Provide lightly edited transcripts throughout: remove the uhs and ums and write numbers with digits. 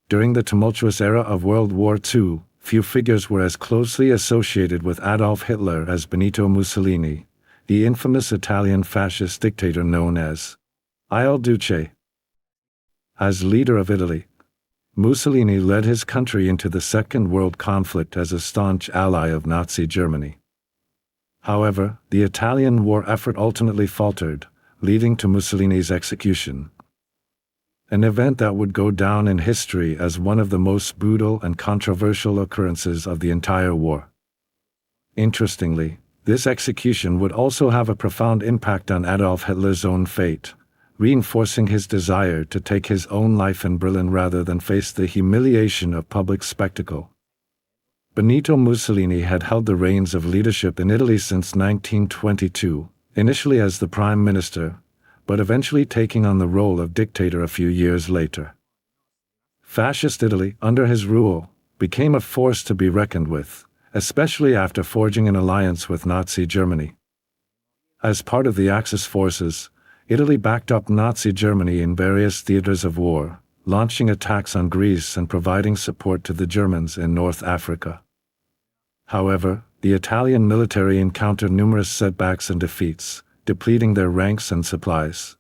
During the tumultuous era of World War II, few figures were as closely associated with Adolf Hitler as Benito Mussolini, the infamous Italian fascist dictator known as Il Duce. As leader of Italy, Mussolini led his country into the Second World Conflict as a staunch ally of Nazi Germany. However, the Italian war effort ultimately faltered, leading to Mussolini's execution, an event that would go down in history as one of the most brutal and controversial occurrences of the entire war. Interestingly, this execution would also have a profound impact on Adolf Hitler's own fate, reinforcing his desire to take his own life in Berlin rather than face the humiliation of public spectacle. Benito Mussolini had held the reins of leadership in Italy since 1922, initially as the prime minister, but eventually taking on the role of dictator a few years later. Fascist Italy, under his rule, became a force to be reckoned with, especially after forging an alliance with Nazi Germany. As part of the Axis forces, Italy backed up Nazi Germany in various theaters of war, launching attacks on Greece and providing support to the Germans in North Africa. However, the Italian military encountered numerous setbacks and defeats, depleting their ranks and supplies.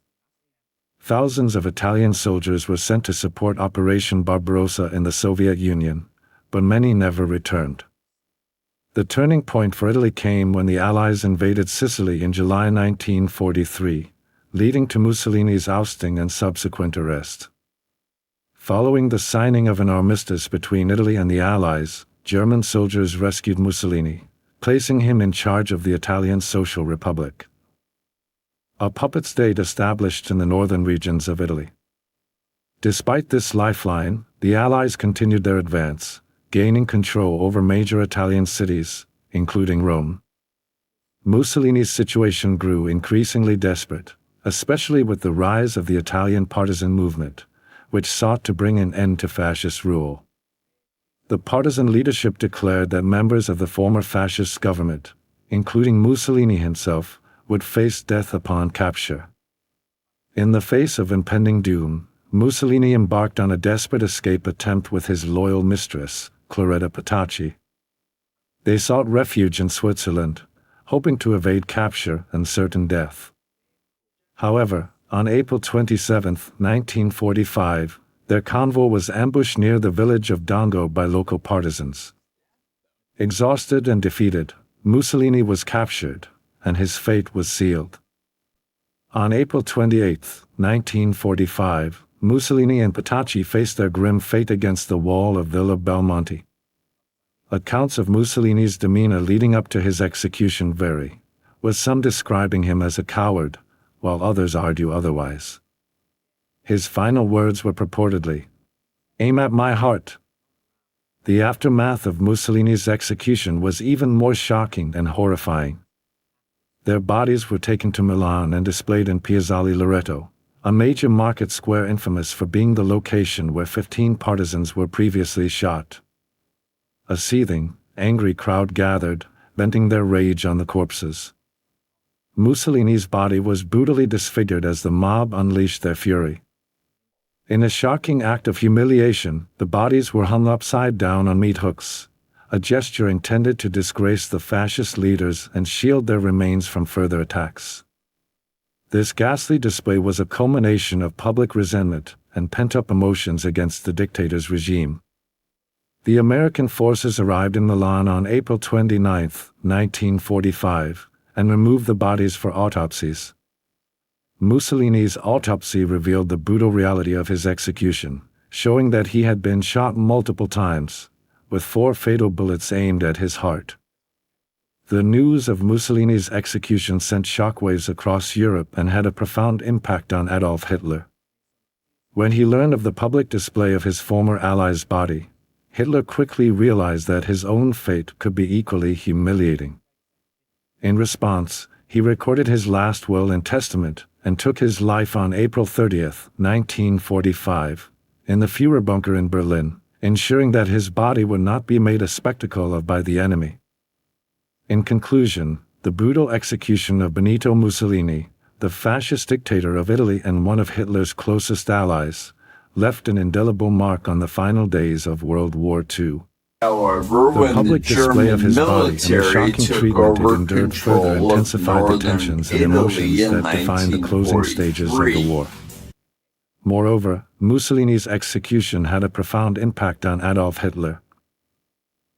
Thousands of Italian soldiers were sent to support Operation Barbarossa in the Soviet Union, but many never returned. The turning point for Italy came when the Allies invaded Sicily in July 1943, leading to Mussolini's ousting and subsequent arrest. Following the signing of an armistice between Italy and the Allies, German soldiers rescued Mussolini, placing him in charge of the Italian Social Republic, a puppet state established in the northern regions of Italy. Despite this lifeline, the Allies continued their advance, gaining control over major Italian cities, including Rome. Mussolini's situation grew increasingly desperate, especially with the rise of the Italian partisan movement, which sought to bring an end to fascist rule. The partisan leadership declared that members of the former fascist government, including Mussolini himself, would face death upon capture. In the face of impending doom, Mussolini embarked on a desperate escape attempt with his loyal mistress, Cloretta Petacci. They sought refuge in Switzerland, hoping to evade capture and certain death. However, on April 27, 1945, their convoy was ambushed near the village of Dongo by local partisans. Exhausted and defeated, Mussolini was captured, and his fate was sealed. On April 28, 1945, Mussolini and Petacci faced their grim fate against the wall of Villa Belmonte. Accounts of Mussolini's demeanor leading up to his execution vary, with some describing him as a coward, while others argue otherwise. His final words were purportedly, "Aim at my heart." The aftermath of Mussolini's execution was even more shocking and horrifying. Their bodies were taken to Milan and displayed in Piazzale Loreto, a major market square infamous for being the location where 15 partisans were previously shot. A seething, angry crowd gathered, venting their rage on the corpses. Mussolini's body was brutally disfigured as the mob unleashed their fury. In a shocking act of humiliation, the bodies were hung upside down on meat hooks, a gesture intended to disgrace the fascist leaders and shield their remains from further attacks. This ghastly display was a culmination of public resentment and pent-up emotions against the dictator's regime. The American forces arrived in Milan on April 29, 1945, and removed the bodies for autopsies. Mussolini's autopsy revealed the brutal reality of his execution, showing that he had been shot multiple times, with 4 fatal bullets aimed at his heart. The news of Mussolini's execution sent shockwaves across Europe and had a profound impact on Adolf Hitler. When he learned of the public display of his former ally's body, Hitler quickly realized that his own fate could be equally humiliating. In response, he recorded his last will and testament and took his life on April 30, 1945, in the Führerbunker in Berlin, ensuring that his body would not be made a spectacle of by the enemy. In conclusion, the brutal execution of Benito Mussolini, the fascist dictator of Italy and one of Hitler's closest allies, left an indelible mark on the final days of World War II. However, The when the public display of German his body and the military shocking took treatment it over endured further control of intensified the northern tensions and Italy emotions in that defined the closing stages of the 1943. war. Moreover, Mussolini's execution had a profound impact on Adolf Hitler,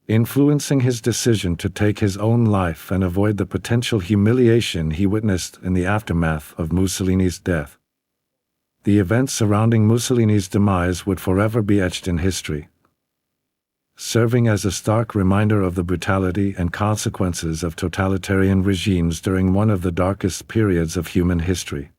influencing his decision to take his own life and avoid the potential humiliation he witnessed in the aftermath of Mussolini's death. The events surrounding Mussolini's demise would forever be etched in history, serving as a stark reminder of the brutality and consequences of totalitarian regimes during one of the darkest periods of human history.